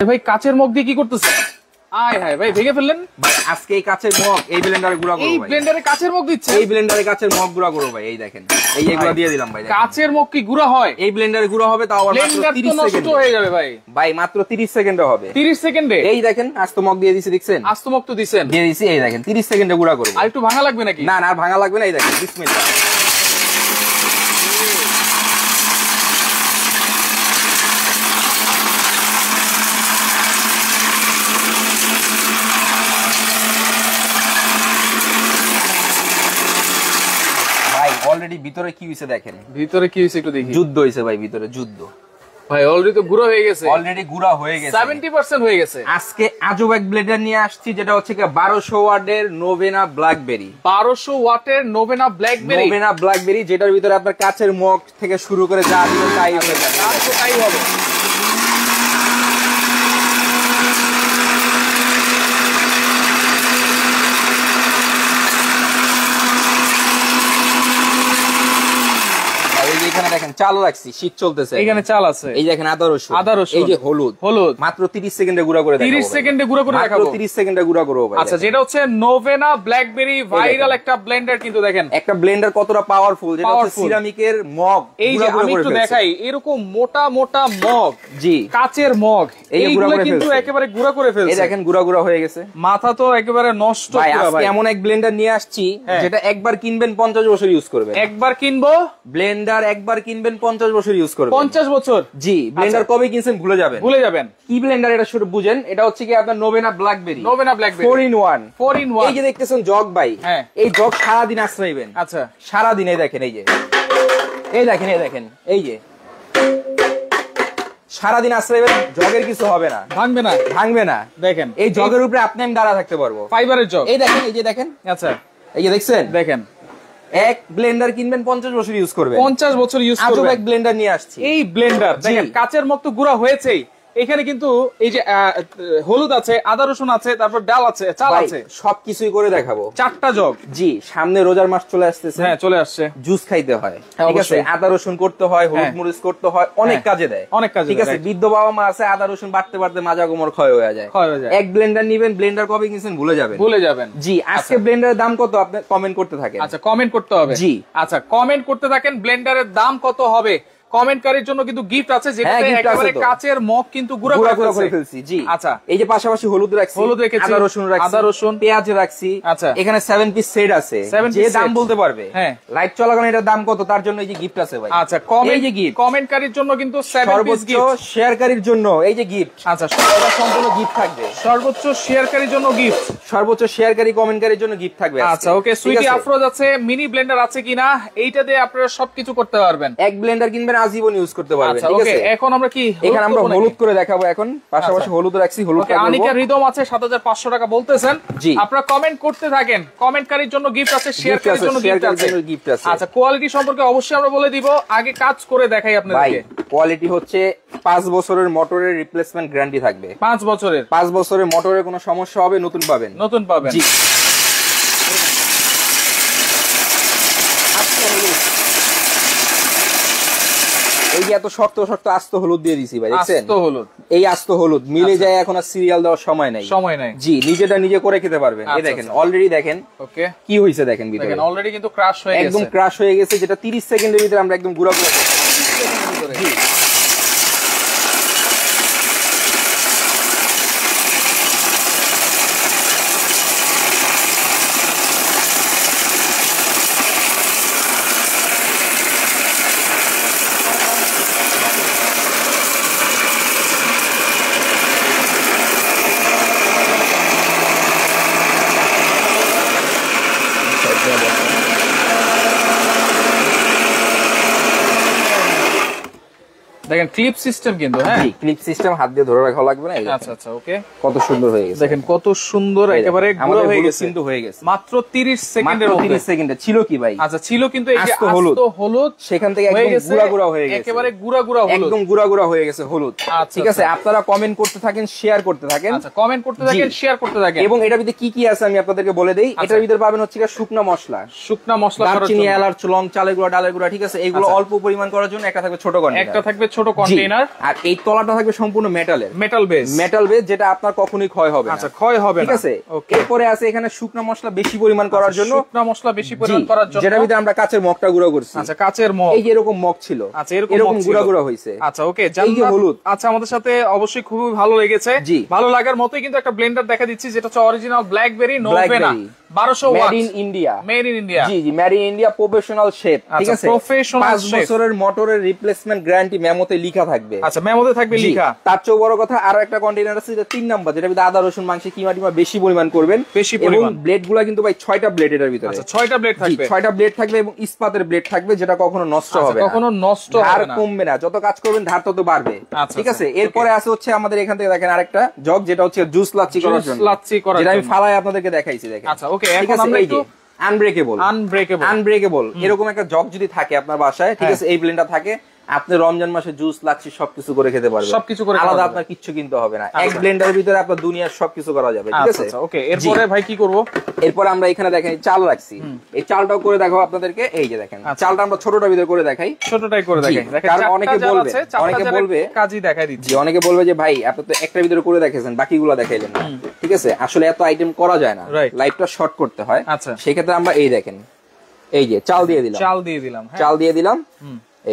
ভাই কাচের মগ দিয়ে কি করতেছেন? আয় হায় ভাই ভেঙে ফেললেন ভাই। আজকে এই কাচের মগ এই ব্লেন্ডারে গুঁড়া করব ভাই। এই ব্লেন্ডারে কাচের মগ দিচ্ছে? এই ব্লেন্ডারে কাচের মগ গুঁড়া করব ভাই। এই দেখেন, এই এগুলা দিয়ে দিলাম ভাই। কাচের মগ কি গুঁড়া হয়? এই ব্লেন্ডারে গুঁড়া হবে, তাও আবার মাত্র 30 সেকেন্ড। নষ্ট হয়ে যাবে ভাই। ভাই মাত্র 30 সেকেন্ডে হবে। 30 সেকেন্ডে? এই দেখেন আস্ত মগ দিয়ে দিছি, দেখছেন? আস্ত মগ তো দিছেন। দিয়ে দিছি, এই দেখেন 30 সেকেন্ডে গুঁড়া করব। আর একটু ভাঙা লাগবে নাকি? না না, আর ভাঙা লাগবে না। এই দেখেন বিসমিল্লাহ। অলরেডি ভিতরে কি হইছে দেখেন। ভিতরে কি হইছে একটু দেখি। যুদ্ধ হইছে ভাই, ভিতরে যুদ্ধ। ভাই অলরেডি তো গুঁড়া হয়ে গেছে। অলরেডি গুঁড়া হয়ে গেছে, 70% হয়ে গেছে। আজকে আজব এক ব্লেন্ডার নিয়ে আসছি, যেটা হচ্ছে 1200 ওয়াটের নোভেনা ব্ল্যাকবেরি। 1200 ওয়াটের নোভেনা ব্ল্যাকবেরি। নোভেনা ব্ল্যাকবেরি, যেটার ভিতরে আপনার কাচের মগ থেকে শুরু করে যা দিবেন তাই হবে। তাই হবে। এখানে দেখেন চালু রাখছি, শীত চলতেছে, এখানে চাল আছে। এই দেখেন আদা রসুন, এই যে হলুদ। মাত্র 30 সেকেন্ডে গুঁড়া করে দেখাবো। 30 সেকেন্ডে গুঁড়া করে দেখাবো। মাত্র 30 সেকেন্ডে গুঁড়া করব ভাই। আচ্ছা, যেটা হচ্ছে নোভেনা ব্ল্যাকবেরি ভাইরাল একটা ব্লেন্ডার, কিন্তু দেখেন একটা ব্লেন্ডার কতটা পাওয়ারফুল, যেটা হচ্ছে সিরামিকের মগ। এই যে আমি একটু দেখাই, এরকম মোটা মোটা মগ, জি কাচের মগ, এইগুলো কিন্তু একেবারে গুঁড়া করে ফেলছে। এই দেখেন গুঁড়া গুঁড়া হয়ে গেছে। মাথা তো একেবারে নষ্ট ভাই। পুরো আজকে এমন এক ব্লেন্ডার নিয়ে আসছি, যেটা একবার কিনবেন 50 বছর ইউজ করবেন। একবার কিনবো ব্লেন্ডার, একবার কিনবেন 50 বছর ইউজ করবেন। 50 বছর? জি। ব্লেন্ডার কবে কিনছেন ভুলে যাবেন। ভুলে যাবেন। কি ব্লেন্ডার এটা শুরু বুঝেন। এটা হচ্ছে কি আপনার Novena blackberry. Novena blackberry 4 in 1। 4 in 1। এই যে দেখতেছেন জগ ভাই, এই জগ সারাদিন আশ্রইবেন। আচ্ছা, সারাদিন। এই দেখেন, এই যে এই দেখেন, এই দেখেন, এই যে সারাদিন আশ্রইবেন, জগের কিছু হবে না, ভাঙবে না, ভাঙবে না। দেখেন এই জগের উপরে আপনি আমি দাঁড়া থাকতে পারবো। ফাইবারের জগ। এই দেখেন, এই যে দেখেন। আচ্ছা, এই যে দেখছেন, দেখেন এক ব্লেন্ডার কিনবেন 50 বছর ইউজ করবেন। 50 বছর ইউজ আজব করবেন। এক ব্লেন্ডার নিয়ে আসছি। এই ব্লেন্ডার দেখেন কাচের মগ তো গুঁড়া হয়েছেই। এখানে কিন্তু এই যে হলুদ আছে, আদা রসুন আছে, তারপর ডাল আছে, চাল আছে, সবকিছুই করে দেখাবো। 4টা জগ। জি। সামনে রোজার মাস চলে আসতেছে। হ্যাঁ, চলে আসছে। জুস খাইতে হয়, ঠিক আছে, আদা রসুন করতে হয়, হলুদ মরিচ করতে হয়, অনেক কাজে দেয়, অনেক কাজে। ঠিক আছে। বৃদ্ধ বাবা মা আছে, আদা রসুন বাটতে বাটতে মাজা কোমর ক্ষয় হয়ে যায়। এক ব্লেন্ডার নিবেন, ব্লেন্ডার কবে কিনছেন ভুলে যাবেন, ভুলে যাবেন। জি। আজকে ব্লেন্ডারের দাম কত আপনি কমেন্ট করতে থাকেন। আচ্ছা, কমেন্ট করতে হবে। জি। আচ্ছা, কমেন্ট করতে থাকেন ব্লেন্ডারের দাম কত হবে। কমেন্টকারীর জন্য কিন্তু গিফট আছে, যেটাতে একেবারে কাচের মগ কিন্তু গুঁড়া করে ফেলছি। জি। আচ্ছা, এই যে পাশাপাশি হলুদ রাখছি, হলুদ রেখেছি, আদা রসুন রাখছি, আদা রসুন, পেঁয়াজ রাখছি। আচ্ছা, এখানে 7 পিস সেট আছে, যে দাম বলতে পারবে। হ্যাঁ, লাইট চলাকালীন এটার দাম কত, তার জন্য এই যে গিফট আছে ভাই। আচ্ছা, এই যে গিফট কমেন্টকারীর জন্য কিন্তু 7 পিস গিফট, শেয়ারকারীর জন্য এই যে গিফট। আচ্ছা, এটা সম্পূর্ণ গিফট থাকবে। সর্বোচ্চ শেয়ারকারীর জন্য গিফট, সর্বোচ্চ শেয়ারকারী কমেন্টকারীর জন্য গিফট থাকবে। আচ্ছা, ওকে। সুইটি আফরোজ আছে, মিনি ব্লেন্ডার আছে কিনা, এইটা দিয়ে আপনারা সবকিছু করতে পারবেন। এক ব্লেন্ডার কিনবেন, আজীবন ইউজ করতে পারবেন, ঠিক আছে। এখন আমরা কি এখানে আমরা হলুদ করে দেখাবো। এখন পাশাপাশি হলুদ রাখছি, হলুদ করব। আনিকা রিদম আছে, 7500 টাকা বলতেছেন। জি। আপনারা কমেন্ট করতে থাকেন, কমেন্টকারীর জন্য গিফট আছে, শেয়ারকারীর জন্য গিফট আছে। আচ্ছা, কোয়ালিটি সম্পর্কে অবশ্যই আমরা বলে দিব, আগে কাজ করে দেখাই আপনাদেরকে। কোয়ালিটি হচ্ছে 5 বছরের মোটরের রিপ্লেসমেন্ট গ্যারান্টি থাকবে। 5 বছরের? 5 বছরের মোটরের কোনো সমস্যা হবে নতুন পাবেন, নতুন পাবেন। জি। এই যে এত শক্ত শক্ত আস্ত হলুদ দিয়ে দিছি ভাই, দেখছেন? আস্ত হলুদ, এই আস্ত হলুদ মিলে যায়, এখন আর সিরিয়াল দেওয়ার সময় নাই, সময় নাই। জি, নিজেটা নিজে করে খেতে পারবেন। এই দেখেন অলরেডি দেখেন ওকে কি হইছে, দেখেন ভিতরে দেখেন অলরেডি কিন্তু ক্রাশ হয়ে গেছে, একদম ক্রাশ হয়ে গেছে, যেটা 30 সেকেন্ডের ভিতরে আমরা একদম গুঁড়া করে ফেলছি। জি। দেখেন ক্লিপ সিস্টেম কিন্তু, হ্যাঁ ক্লিপ সিস্টেম, হাত দিয়ে ধরে রাখা লাগবে না। আচ্ছা আচ্ছা, ওকে। কত সুন্দর হয়ে গেছে, দেখেন কত সুন্দর, একেবারে গুঁড়ো হয়ে গেছে, কিন্তু হয়ে গেছে মাত্র 30 সেকেন্ডের মধ্যে। 30 সেকেন্ডে ছিল কি ভাই? আচ্ছা, ছিল কিন্তু এই যে আস্ত হলুদ, সেখান থেকে একদম গুঁড়া গুঁড়া হয়ে গেছে, একেবারে গুঁড়া গুঁড়া হলুদ, একদম গুঁড়া গুঁড়া হয়ে গেছে হলুদ। ঠিক আছে, আপনারা কমেন্ট করতে থাকেন, শেয়ার করতে থাকেন। আচ্ছা, কমেন্ট করতে থাকেন, শেয়ার করতে থাকেন। এবং এটার ভিতরে কি কি আছে আমি আপনাদেরকে বলে দেই। এটার ভিতরে পাবেন হচ্ছে শুকনা মশলা, দারচিনি, এলাচ, লং, চালের গুঁড়া, ডালের গুঁড়া, ঠিক আছে। এগুলো অল্প পরিমাণ করার জন্য একটা থাকবে ছোট কর্নের, একটা থাকবে ছোট ছোট কন্টেইনার। আর এই তলাটা থাকবে সম্পূর্ণ মেটালের, মেটাল বেস, যেটা আপনার কখনোই ক্ষয় হবে না। আচ্ছা, ক্ষয় হবে না, ঠিক আছে। এরপরে আছে এখানে শুকনো মশলা বেশি পরিমাণ করার জন্য, শুকনো মশলা বেশি পরিমাণ করার জন্য, যেটা ভিতরে আমরা কাঁচের মগটা গুঁড়ো করছি। আচ্ছা, কাঁচের মগ, এই যে এরকম মগ ছিল, আচ্ছা এরকম গুঁড়া গুঁড়া হইছে। আচ্ছা ওকে, জান্নাত হলুদ। আচ্ছা, আমাদের সাথে অবশ্যই খুবই ভালো লেগেছে। ভালো লাগার মতোই কিন্তু একটা ব্লেন্ডার দেখা দিচ্ছি, যেটা হচ্ছে অরিজিনাল ব্ল্যাকবেরি নোভেনা 1200 watt, made in India. Made in India, জি জি, made in India, professional shape. ঠিক আছে, প্রফেশনাল শেপ। 5 বছরের মোটরের রিপ্লেসমেন্ট গ্যারান্টি মেমোতে লেখা থাকবে। আচ্ছা, মেমোতে থাকবে লেখা। তার চেয়ে বড় কথা আরো একটা কন্টেইনার আছে, যেটা 3 নাম্বার, যেটা ভিতরে আদা রসুন মাংস কিমা টিমা বেশি পরিমাণ করবেন, এবং ব্লেডগুলো কিন্তু ভাই 6টা ব্লেড এর ভিতরে। আচ্ছা, 6টা ব্লেড থাকবে, 6টা ব্লেড থাকবে, এবং ইস্পাতের ব্লেড থাকবে, যেটা কখনো নষ্ট হবে না, কখনো নষ্ট হবে না, আর কমবে না। যত কাজ করবেন ধার তত বাড়বে। ঠিক আছে। এরপরে আছে হচ্ছে আমাদের এখান থেকে দেখেন আরেকটা জগ, যেটা হচ্ছে জুস লাচ্ছি করার জন্য, যেটা আমি ফালাই আপনাদেরকে দেখাইছি। দেখেন। আচ্ছা ওকে, এখন আমরা একটু আনব্রেকেবল এরকম একটা জগ যদি থাকে আপনার বাসায়, ঠিক আছে, এই ব্লেন্ডার থাকে, আপনি রমজান মাসে জুস লাচ্ছি সবকিছু করে খেতে পারবেন, সবকিছু করে, আলাদা আপনার কিচ্ছু কিনতে হবে না। এক ব্লেন্ডারের ভিতরে আপনার দুনিয়ার সবকিছু করা যাবে। ঠিক আছে। ওকে, এরপরে ভাই কি করব? এরপর আমরা এখানে দেখেন চাল রাখছি, এই চালটাও করে দেখাবো আপনাদেরকে। এই যে দেখেন, চালটা আমরা ছোটটার ভিতরে করে দেখাই, ছোটটাই করে দেখাই। কারণ অনেকে বলবে কাজই দেখাই দিচ্ছি, অনেকে বলবে যে ভাই আপনি তো একটার ভিতরে করে দেখাইছেন, বাকিগুলো দেখাইলেন না। ঠিক আছে, আসলে এত আইটেম করা যায় না, লাইফটা শর্ট করতে হয়। আচ্ছা, সেক্ষেত্রে আমরা এই দেখেন, এই যে চাল দিয়ে দিলাম,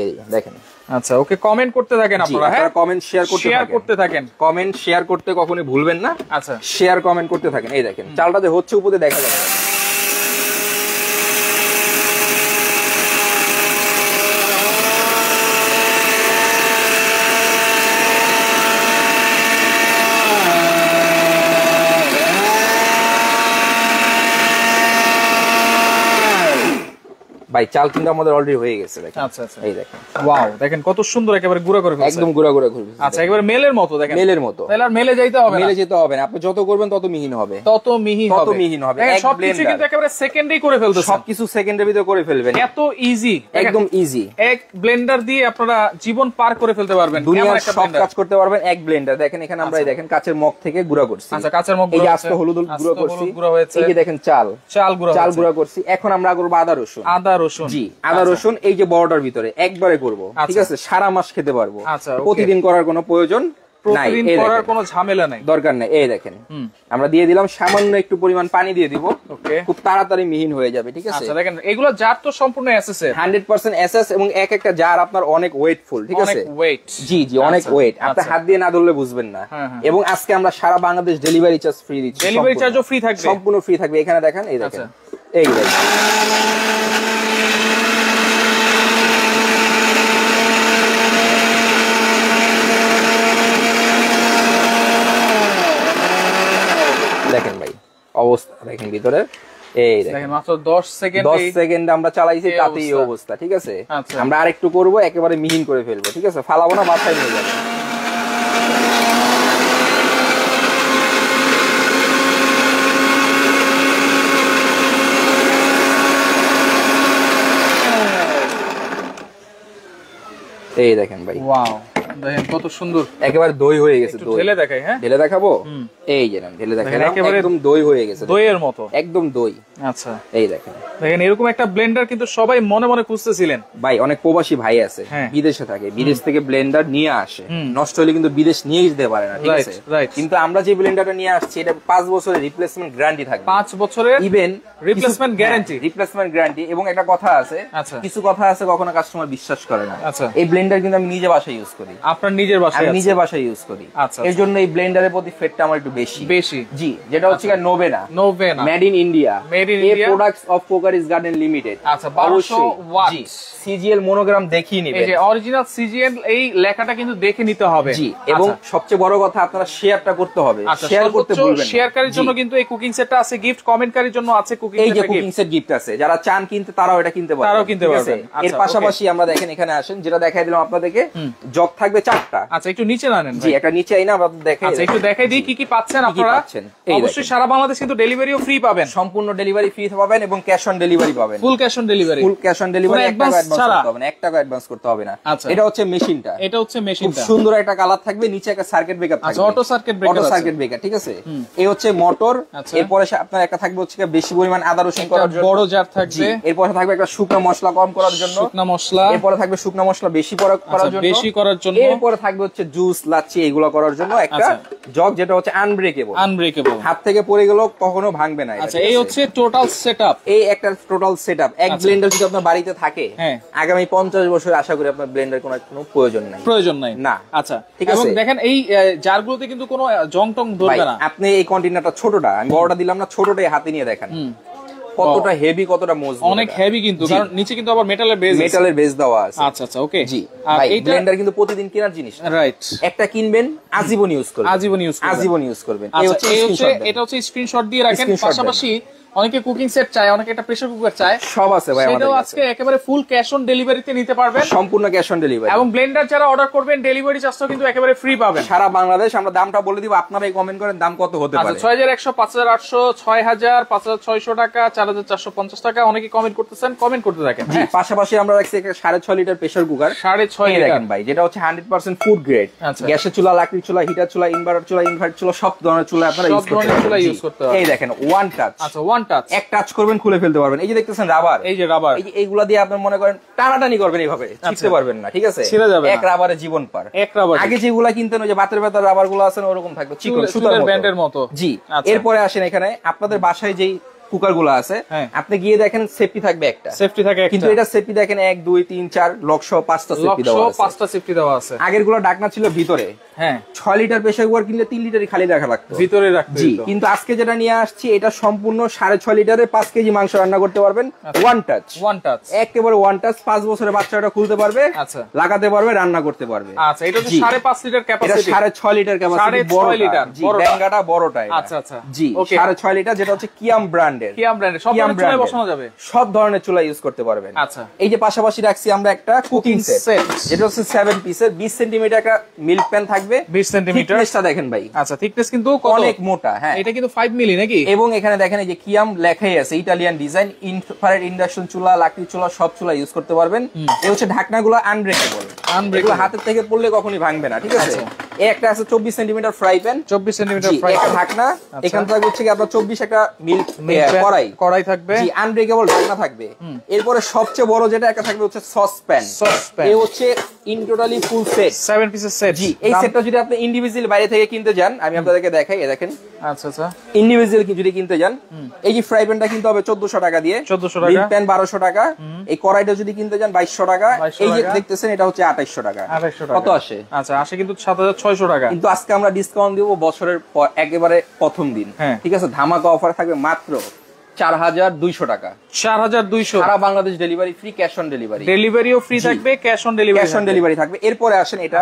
এই দেখেন। আচ্ছা ওকে, কমেন্ট করতে থাকেন আপনারা, হ্যাঁ, কমেন্ট শেয়ার করতে থাকেন, কমেন্ট শেয়ার করতে কখনোই ভুলবেন না। আচ্ছা, শেয়ার কমেন্ট করতে থাকেন। এই দেখেন চালটা যে হচ্ছে উপরে দেখা যাবে। ভাই চাল কিন্তু আমাদের অলরেডি হয়ে গেছে। দেখেন। আচ্ছা আচ্ছা, এই দেখেন, ওয়াও, দেখেন কত সুন্দর একেবারে গুঁড়া করে ফেলছে, একদম গুঁড়া গুঁড়া করে ফেলছে। আচ্ছা, একেবারে মেলের মতো। দেখেন, মেলের মতো। তাহলে আর মেলে যাইতে হবে না, মেলে যেতে হবে না। আপনি যত করবেন তত মিহিন হবে, সবকিছু কিন্তু একেবারে সেকেন্ডেই করে ফেলতেছেন, সবকিছু সেকেন্ডের ভিতরে করে ফেলবেন, এত ইজি, একদম ইজি। এক ব্লেন্ডার দিয়ে আপনারা জীবন পার করে ফেলতে পারবেন, দুনিয়ার সব কাজ করতে পারবেন এক ব্লেন্ডার। দেখেন এখানে আমরা দেখেন কাঁচের মগ থেকে গুঁড়া করছি। আচ্ছা, কাঁচের মগ, এই যে আস্ত হলুদ গুঁড়া করছি, এই যে দেখেন চাল গুঁড়া করছি। এখন আমরা করব আদা রসুন। জি, আদা রসুন এই যে বড়টার ভিতরে একবারে করব। ঠিক আছে, সারা মাস খেতে পারবো, প্রতিদিন করার কোনো প্রয়োজন নাই, করার কোনো ঝামেলা নাই, দরকার নাই। এই দেখেন আমরা দিয়ে দিলাম সামান্য একটু পরিমাণ পানি দিয়ে দিব, খুব তাড়াতাড়ি মিহিন হয়ে যাবে। ঠিক আছে। আচ্ছা, দেখেন এগুলো জার তো সম্পূর্ণ এসএস এর, 100% এসএস, এবং এক একটা জার আপনার অনেক ওয়েটফুল। ঠিক আছে, অনেক ওয়েট। জি জি, অনেক ওয়েট, আপনি হাত দিয়ে না ধরলে বুঝবেন না। এবং আজকে আমরা সারা বাংলাদেশ ডেলিভারি চার্জ ফ্রি দিচ্ছি, ডেলিভারি চার্জও ফ্রি থাকবে, সম্পূর্ণ ফ্রি থাকবে। এখানে দেখেন, এই দেখেন, এই দেখেন, দেখেন ভাই অবস্থা, দেখেন ভিতরে, এই দেখেন মাত্র 10 সেকেন্ড আমরা চালাইছি, তাতেই এই অবস্থা। ঠিক আছে, আমরা আরেকটু করব, একেবারে মিহিন করে ফেলবো। ঠিক আছে, ফালাবো না, মাথায় নিয়ে যাবে। এই দেখেন ভাই, ওয়াও, দেখেন কত সুন্দর, একেবারে দই হয়ে গেছে। দই ঢেলে দেখাই, হ্যাঁ ঢেলে দেখাবো। এই যে ঢেলে দেখেন, একেবারে একদম দই হয়ে গেছে, দইয়ের মতো, একদম দই। আচ্ছা, এই দেখেন, দেখেন এরকম একটা ব্লেন্ডার কিন্তু সবাই মনে মনে খুঁজতেছিলেন। ভাই অনেক প্রবাসী ভাই আছে, বিদেশে থাকে, বিদেশ থেকে ব্লেন্ডার নিয়ে আসে, নষ্ট হলে কিন্তু বিদেশ নিয়ে যেতে পারে না। ঠিক আছে, কিন্তু আমরা যে ব্লেন্ডারটা নিয়ে আসছি, এটা 5 বছরের রিপ্লেসমেন্ট গ্যারান্টি থাকবে, 5 বছরের ইভেন রিপ্লেসমেন্ট গ্যারান্টি। এবং একটা কথা আছে, কিছু কথা আছে কখনো কাস্টমার বিশ্বাস করে না। এই ব্লেন্ডার কিন্তু আমি নিজে বাসায় ইউজ করি, আপনার নিজের বাসায়? আমি নিজে বাসায় ইউজ করি। এর জন্য এই ব্লেন্ডারের প্রতি ফেটটা আমার একটু বেশি। জি, যেটা হচ্ছে Novena, made in India, products of কোকারিস garden limited. আচ্ছা, 1200 ওয়াট, সিজিএল মনোগ্রাম দেখিয়ে নিবেন, এই যে অরিজিনাল সিজিএল, এই লেখাটা কিন্তু দেখে নিতে হবে। জি, এবং সবচেয়ে বড় কথা আপনারা শেয়ারটা করতে হবে, শেয়ার করতে ভুলবেন না। শেয়ারকারীর জন্য কিন্তু এই কুকিং সেটটা আছে, গিফট কমেন্টকারীর জন্য আছে কুকিং সেট, এই যে কুকিং সেট গিফট আছে, যারা চান কিনতে তারাও এটা কিনতে পারবেন। এর পাশাপাশি আমরা দেখেন এখানে আসেন, যেটা দেখাই দিলাম আপনাদেরকে, জগ থাকবে 4টা। আচ্ছা, একটু নিচে নানেন। জি, একটা নিচে আইনা আপনাদের দেখাই। আচ্ছা, একটু দেখাই দিই কি কি পাচ্ছেন আপনারা। অবশ্যই সারা বাংলাদেশ কিন্তু ডেলিভারিও ফ্রি পাবেন, সম্পূর্ণ ডেলিভারি ফ্রি পাবেন, এবং ক্যাশ অন ডেলিভারি পাবেন, full cash on delivery, advance করতে হবে না। এটা হচ্ছে মেশিনটা, খুব সুন্দর একটা কালার থাকবে, নিচে একটা সার্কিট ব্রেকার থাকবে, অটো সার্কিট ব্রেকার। ঠিক আছে, এই হচ্ছে মোটর। এরপরে আপনার একটা থাকবে হচ্ছে বেশি পরিমাণ আদা রসুন করার জন্য, বড় জার থাকবে। এরপরে থাকবে একটা শুকনো মশলা কম করার জন্য, শুকনো মশলা। এরপরে থাকবে শুকনো মশলা বেশি করার জন্য, এরপরে থাকবে হচ্ছে জুস লাচ্ছি এগুলো করার জন্য একটা জগ, যেটা হচ্ছে আনব্রেকেবল। হাত থেকে পড়ে গেলেও কখনো ভাঙবে না। আচ্ছা, এই হচ্ছে টোটাল সেটআপ। এই একটা টোটাল সেটআপ। এক ব্লেন্ডার যদি আপনার বাড়িতে থাকে, আগামী 50 বছর আশা করি আপনার ব্লেন্ডার কোনো প্রয়োজন নাই না। আচ্ছা, ঠিক আছে। দেখেন এই জারগুলোতে কিন্তু কোনো জং টং ধরবে না। আপনি এই কন্টেইনারটা ছোটটা, আমি বড়টা দিলাম না, ছোটটাই হাতে নিয়ে দেখেন কতটা হেভি, কতটা মজবুত। অনেক হেভি কিন্তু, কারণ নিচে কিন্তু আবার মেটালের বেস দেওয়া আছে। আচ্ছা আচ্ছা, ওকে। জি, এই ব্লেন্ডার কিন্তু প্রতিদিন কেনার জিনিস, রাইট। একটা কিনবেন, আজীবন ইউজ করবেন। এটা হচ্ছে স্ক্রিনশট দিয়ে রাখেন। পাশাপাশি অনেকে কুকিং সেট চায়, অনেকে একটা প্রেসার কুকার চায়, সব আছে ভাই আমাদের কাছে। আজকে একেবারে ফুল ক্যাশ অন ডেলিভারিতে নিতে পারবেন, সম্পূর্ণ ক্যাশ অন ডেলিভারি। এবং ব্লেন্ডার যারা অর্ডার করবেন ডেলিভারি চার্জটাও কিন্তু একেবারে ফ্রি পাবেন সারা বাংলাদেশ। আমরা দামটা বলে দিব, আপনারাই কমেন্ট করেন দাম কত হতে পারে। 6100, 5800, 6000, 5600 টাকা, 4450 টাকা। অনেকে কমেন্ট করতেছেন, কমেন্ট করতে থাকেন। পাশাপাশি আমরা রাখছি একটা 6.5 লিটার প্রেসার কুকার, 6.5 লিটার ভাই, যেটা হচ্ছে 100% ফুড গ্রেড। গ্যাসের চুলা, লাকড়ির চুলা, হিটার চুলা, ইনভার্টার চুলা, সব ধরনের চুলা আপনারা ইউজ করতে পারবেন। এই দেখেন ওয়ান টাচ। আচ্ছা, ওয়ান টাচ, এক টাচ করবেন খুলে ফেলতে পারবেন। এই যে দেখতেছেন রাবার, এই যে রাবার, এইগুলা দিয়ে আপনি মনে করেন টানাটানি করবেন, এইভাবে ছিঁড়তে পারবেন না, ঠিক আছে? এক রাবারে জীবন পার। আগে যেগুলা কিনতেন ওই যে বাতের ব্যথার রাবার গুলো আছে ওরকম থাকতো, চিকন সুতার ব্যান্ডের মতো। জি, এরপরে আসেন এখানে আপনাদের বাসায় যেই কুকার গুলো আছে, আপনি গিয়ে দেখেন সেফটি থাকবে একটা, কিন্তু এটা সেফটি দেখেন 1 2 3 4 লক্ষ 5টা সেফটি দেওয়া আছে। আগের গুলো ঢাকনা ছিল ভিতরে, 6 লিটার প্রেসার কুকার কিনলে 3 লিটারই খালি রাখা লাগতো, ভিতরে রাখতে। জি, কিন্তু আজকে যেটা নিয়ে আসছি এটা সম্পূর্ণ 6.5 লিটারে 5 কেজি মাংস রান্না করতে পারবেন। ওয়ান টাচ, একেবারে ওয়ান টাচ। 5 বছরের বাচ্চাটা খুলতে পারবে, লাগাতে পারবে, রান্না করতে পারবে। আচ্ছা, এটা হচ্ছে 5.5 লিটার ক্যাপাসিটি, 6.5 লিটার ক্যাপাসিটি, বড় লিটার, জি, ড্যাঙ্গাটা বড়টা। আচ্ছা আচ্ছা, জি, 6.5 লিটার, যেটা হচ্ছে কিয়াম ব্র্যান্ডের। সব ধরনের চুলায় বসানো যাবে, সব ধরনের চুলা ইউজ করতে পারবেন। আচ্ছা, এই যে পাশাপাশি রাখছি আমরা একটা কুকিং সেট, যেটা হচ্ছে 7 পিসের, 20 সেন্টিমিটার একটা মিল্ক প্যান থাকবে। 20 সেন্টিমিটার থিকনেসটা দেখেন ভাই। আচ্ছা, থিকনেস কিন্তু অনেক মোটা। হ্যাঁ, এটা কিন্তু 5 মিলি নাকি? এবং এখানে দেখেন এই যে কিয়াম লেখাই আছে, ইতালিয়ান ডিজাইন। ইনফ্রারেড ইন্ডাকশন চুলা, লাকড়ি চুলা, সব চুলা ইউজ করতে পারবেন। এই হচ্ছে ঢাকনাগুলো আনব্রেকেবল, এগুলো হাতের থেকে পড়লে কখনোই ভাঙবে না, ঠিক আছে? এই একটা আছে 24 centimetre fry pan, 24 centimetre fry pan ঢাকনা। এখান থেকে হচ্ছে কি আপনার 24 একটা মিল্ক কড়াই থাকবে, জি, আনব্রেকেবল ঢাকনা থাকবে। এরপরে সবচেয়ে বড় যেটা একটা থাকবে হচ্ছে সস প্যান। এই হচ্ছে ইন টোটালি ফুল সেট, 7 পিসের সেট। জি, এই সেটটা যদি আপনি ইন্ডিভিজুয়াল বাইরে থেকে কিনতে যান, আমি আপনাদেরকে দেখাই, এই দেখেন। আচ্ছা আচ্ছা, ইন্ডিভিজুয়াল যদি কিনতে যান, এই যে ফ্রাই প্যানটা কিনতে হবে 1400 টাকা দিয়ে, 1400 টাকা। মিল্ক প্যান 1200 টাকা। এই কড়াইটা যদি কিনতে যান 2200 টাকা। এই যে দেখতেছেন এটা হচ্ছে 2800 টাকা। কত আসে? আচ্ছা, আসে কিন্তু 7600 টাকা। কিন্তু আজকে আমরা ডিসকাউন্ট দিব বছরের একেবারে প্রথম দিন, ঠিক আছে? ধামাকা অফার থাকবে মাত্র 4200 টাকা। 4200, সারা Bangladesh delivery free, cash on delivery. ডেলিভারিও ফ্রি থাকবে, ক্যাশ অন ডেলিভারি থাকবে। এরপরে আসেন এটা,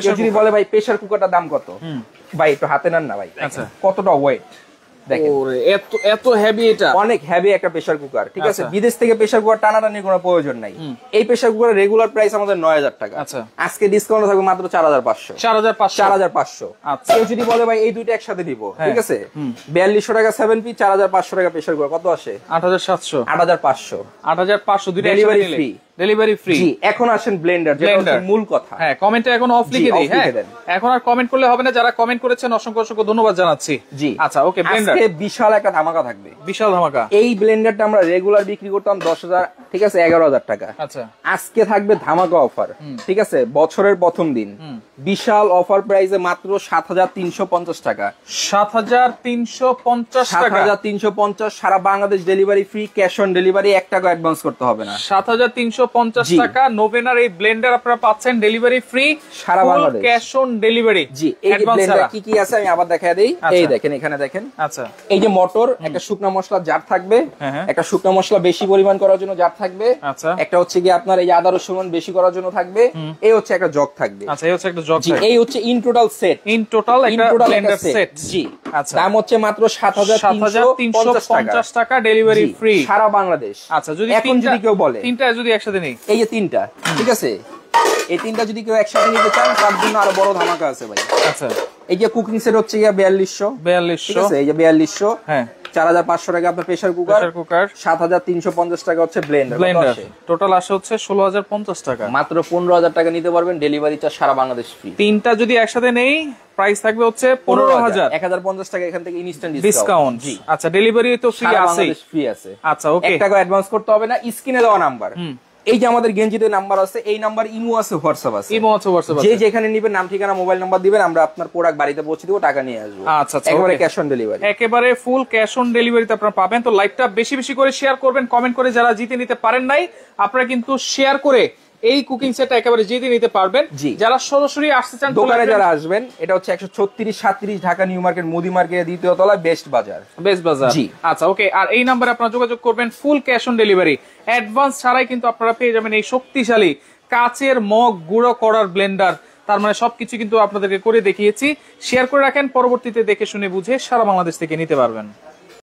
যদি বলে ভাই প্রেসার কুকারটার দাম কত, ভাই একটু হাতে নেন না ভাই, কতটা ওয়েট দেখেন। এত হেভি, এটা অনেক হেভি একটা প্রেসার কুকার, ঠিক আছে? বিদেশ থেকে প্রেসার কুকার টানাটানির কোনো প্রয়োজন নাই। এই প্রেসার কুকারের রেগুলার প্রাইস আমাদের 9000 টাকা। আজকে ডিসকাউন্ট থাকবে মাত্র 4500। 4500। আচ্ছা, কেউ যদি বলে ভাই এই দুইটা একসাথে দিব, ঠিক আছে? 4200 টাকা 7 পিস, 4500 টাকা প্রেসার কুকার, কত আসে? 8700, 8500 দুইটা ডেলিভারি ফ্রি। Delivery free. জি, এখন আসেন ব্লেন্ডার, যেটা হচ্ছে মূল কথা। হ্যাঁ, কমেন্টে এখন অফ লিখে দিই। হ্যাঁ, এখন আর কমেন্ট করলে হবে না। যারা কমেন্ট করেছেন অসংখ্য অসংখ্য ধন্যবাদ জানাচ্ছি। জি, আচ্ছা, ওকে। ব্লেন্ডার আজকে বিশাল একটা ধামাকা থাকবে, বিশাল ধামাকা। এই ব্লেন্ডারটা আমরা রেগুলার বিক্রি করতাম 10000, ঠিক আছে, 11000 টাকা। আচ্ছা, আজকে থাকবে ধামাকা অফার, ঠিক আছে? বছরের প্রথম দিন বিশাল অফার প্রাইসে মাত্র 7350 টাকা। 7350 টাকা, 7350। সারা Bangladesh delivery free, cash on delivery, 1 টাকা অ্যাডভান্স করতে হবে না। 7350 টাকা নোভেনার এই ব্লেন্ডার আপনারা পাচ্ছেন ডেলিভারি ফ্রি, সারা বাংলাদেশ ক্যাশ অন ডেলিভারি। জি, এই ব্লেন্ডার কি কি আছে আমি আবার দেখায় দেই। এই দেখেন, এখানে দেখেন। আচ্ছা, এই যে মোটর, একটা শুকনো মশলা জার থাকবে, একটা শুকনো মশলা বেশি পরিমাণ করার জন্য জার থাকবে। আচ্ছা, একটা হচ্ছে কি আপনার এই যে আদা রসুন বেশি করার জন্য থাকবে। এই হচ্ছে একটা জগ থাকবে। আচ্ছা, এই হচ্ছে একটা জগ। জি, এই হচ্ছে in total set, in total একটা ব্লেন্ডার সেট। জি, আচ্ছা, দাম হচ্ছে মাত্র 7350 টাকা, ডেলিভারি ফ্রি সারা বাংলাদেশ। আচ্ছা, যদি এখন যদি কেউ বলে তিনটা যদি একসাথে নেই, এই যে তিনটা, ঠিক আছে? এই তিনটা যদি কেউ একসাথে নিতে চান তার জন্য আরো বড় ধামাকা আছে ভাই। আচ্ছা, এই যে কুকিং সেট হচ্ছে 4200, ঠিক আছে? এই যে 4200, হ্যাঁ, 4500 টাকা আপনার প্রেসার কুকার, 7350 টাকা হচ্ছে ব্লেন্ডার। টোটাল আসে হচ্ছে 16050 টাকা। মাত্র 15000 টাকা নিতে পারবেন, ডেলিভারি চার্জ সারা বাংলাদেশ ফ্রি। তিনটা যদি একসাথে নেই প্রাইস থাকবে হচ্ছে 15000, 1050 টাকা এখান থেকে ইনস্ট্যান্ট ডিসকাউন্ট। জি, আচ্ছা, ডেলিভারি তো ফ্রি আছে, ফ্রি আছে। আচ্ছা, ওকে, 1 টাকা অ্যাডভান্স করতে হবে না। স্ক্রিনে দেওয়া নাম্বার এই যে আমাদের গেঞ্জিতে নাম্বার আছে, এই নাম্বার ইমো আছে, হোয়াটসঅ্যাপ আছে। যে যেখানে নিবেন নাম ঠিকানা মোবাইল নাম্বার দিবেন, আমরা আপনার প্রোডাক্ট বাড়িতে পৌঁছে দিব, টাকা নিয়ে আসবো। আচ্ছা, একেবারে ক্যাশ অন ডেলিভারি, একেবারে ফুল ক্যাশ অন ডেলিভারিতে আপনারা পাবেন। তো লাইভটা বেশি বেশি করে শেয়ার করবেন, কমেন্ট করে যারা জিতে নিতে পারেন নাই আপনারা কিন্তু শেয়ার করে এই কুকিং সেটটা একেবারে জিতে নিতে পারবেন। যারা সরাসরি আসতে চান দোকানে যারা আসবেন, এটা হচ্ছে 136-37 ঢাকা নিউ মার্কেট মুদি মার্কেটের দ্বিতীয় তলায় বেস্ট বাজার। জি আচ্ছা ওকে। আর এই নাম্বারে আপনারা যোগাযোগ করবেন, full cash on delivery, advance ছাড়াই কিন্তু আপনারা পেয়ে যাবেন এই শক্তিশালী কাচের মগ গুঁড়ো করার ব্লেন্ডার। তার মানে সবকিছু কিন্তু আপনাদেরকে করে দেখিয়েছি। শেয়ার করে রাখেন, পরবর্তীতে দেখে শুনে বুঝে সারা বাংলাদেশ থেকে নিতে পারবেন।